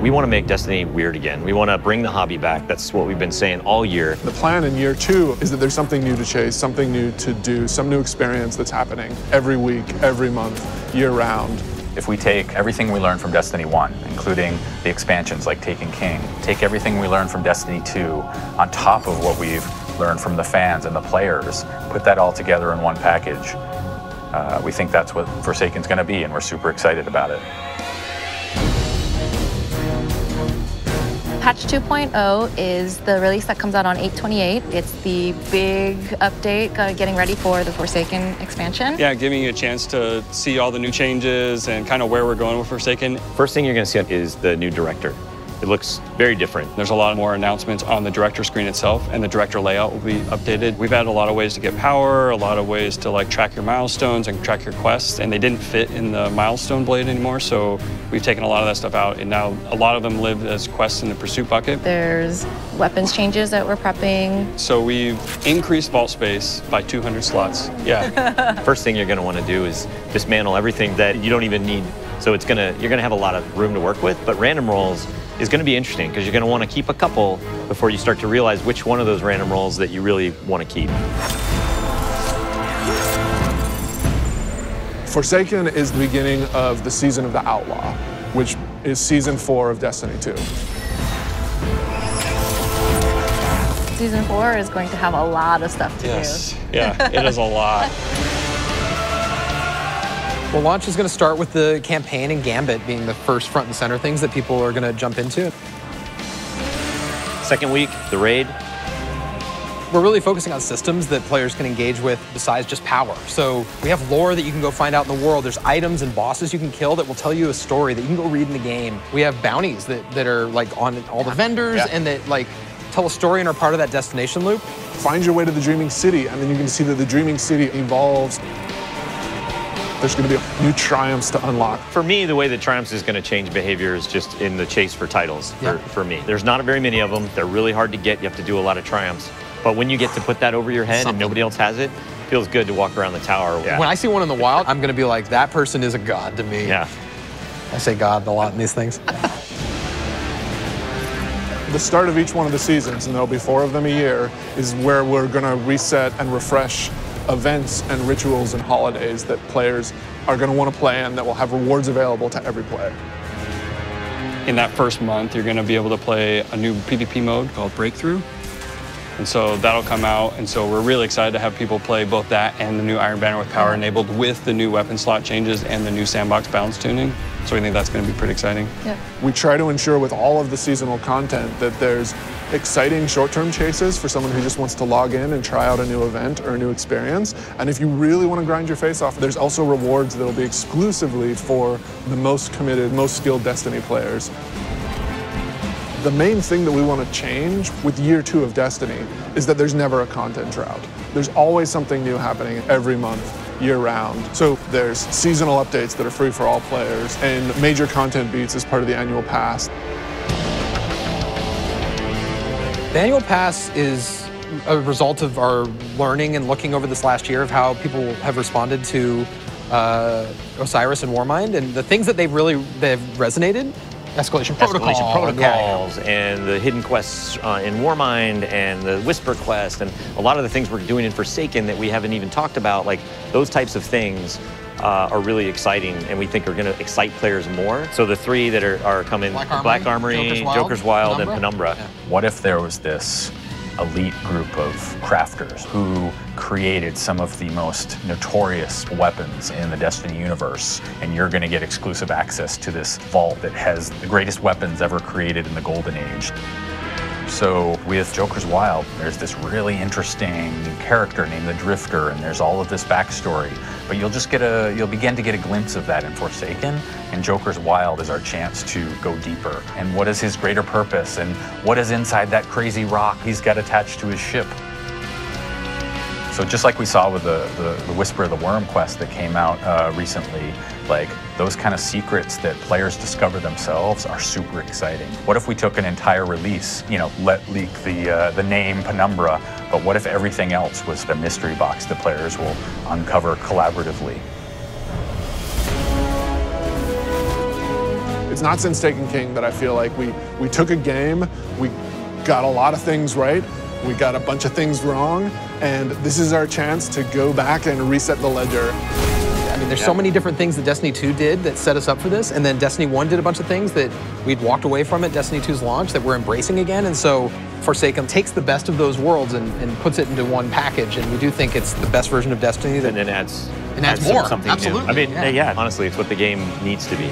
We want to make Destiny weird again. We want to bring the hobby back. That's what we've been saying all year. The plan in year 2 is that there's something new to chase, something new to do, some new experience that's happening every week, every month, year round. If we take everything we learned from Destiny 1, including the expansions like Taken King, take everything we learned from Destiny 2 on top of what we've learned from the fans and the players, put that all together in one package, we think that's what Forsaken's going to be, and we're super excited about it. Patch 2.0 is the release that comes out on 8/28. It's the big update, getting ready for the Forsaken expansion. Yeah, giving you a chance to see all the new changes and kind of where we're going with Forsaken. First thing you're going to see is the new director. It looks very different. There's a lot more announcements on the director screen itself, and the director layout will be updated. We've added a lot of ways to get power, a lot of ways to like track your milestones and track your quests, and they didn't fit in the milestone blade anymore, so we've taken a lot of that stuff out, and now a lot of them live as quests in the pursuit bucket. There's weapons changes that we're prepping. So we've increased vault space by 200 slots. Yeah. First thing you're going to want to do is dismantle everything that you don't even need. So you're gonna have a lot of room to work with, but random rolls is gonna be interesting because you're gonna want to keep a couple before you start to realize which one of those random rolls that you really want to keep. Forsaken is the beginning of the season of the Outlaw, which is season 4 of Destiny 2. Season 4 is going to have a lot of stuff to do. Yeah, it is a lot. Well, launch is going to start with the campaign and Gambit being the first front and center things that people are going to jump into. Second week, the raid. We're really focusing on systems that players can engage with besides just power. So we have lore that you can go find out in the world. There's items and bosses you can kill that will tell you a story that you can go read in the game. We have bounties that are like on all the vendors and that like tell a story and are part of that destination loop. Find your way to the Dreaming City, and then you can see that the Dreaming City evolves. There's going to be new triumphs to unlock. For me, the way that triumphs is going to change behavior is just in the chase for titles, for me. There's not very many of them. They're really hard to get. You have to do a lot of triumphs. But when you get to put that over your head and nobody else has it, it feels good to walk around the tower. Yeah. When I see one in the wild, I'm going to be like, that person is a god to me. Yeah. I say god a lot in these things. The start of each one of the seasons, and there'll be 4 of them a year, is where we're going to reset and refresh events and rituals and holidays that players are going to want to play in that will have rewards available to every player. In that first month, you're going to be able to play a new PvP mode called Breakthrough. And so that'll come out, and so we're really excited to have people play both that and the new Iron Banner with power enabled with the new weapon slot changes and the new sandbox balance tuning. So we think that's going to be pretty exciting. Yeah. We try to ensure with all of the seasonal content that there's exciting short-term chases for someone who just wants to log in and try out a new event or a new experience. And if you really want to grind your face off, there's also rewards that'll be exclusively for the most committed, most skilled Destiny players. The main thing that we want to change with year 2 of Destiny is that there's never a content drought. There's always something new happening every month, year round. So there's seasonal updates that are free for all players and major content beats as part of the annual pass. The annual pass is a result of our learning and looking over this last year of how people have responded to Osiris and Warmind, and the things that they've resonated. Escalation protocols and the hidden quests in Warmind and the Whisper quest and a lot of the things we're doing in Forsaken that we haven't even talked about, like those types of things are really exciting and we think are going to excite players more. So the 3 that are coming, Black Armory, Joker's Wild, and Penumbra. Yeah. What if there was this elite group of crafters who created some of the most notorious weapons in the Destiny universe, and you're going to get exclusive access to this vault that has the greatest weapons ever created in the Golden Age. So with Joker's Wild, there's this really interesting character named the Drifter, and there's all of this backstory. But you'll begin to get a glimpse of that in Forsaken, and Joker's Wild is our chance to go deeper. And what is his greater purpose, and what is inside that crazy rock he's got attached to his ship? So just like we saw with the Whisper of the Worm quest that came out recently, like those kind of secrets that players discover themselves are super exciting. What if we took an entire release, let leak the name Penumbra, but what if everything else was the mystery box that players will uncover collaboratively? It's not since Taken King that I feel like we took a game, we got a lot of things right, we got a bunch of things wrong, and this is our chance to go back and reset the ledger. I mean, there's so many different things that Destiny 2 did that set us up for this, and then Destiny 1 did a bunch of things that we'd walked away from at Destiny 2's launch that we're embracing again, and so Forsaken takes the best of those worlds and puts it into one package, and we do think it's the best version of Destiny. And then adds more. something Absolutely. new. I mean, yeah, honestly, it's what the game needs to be.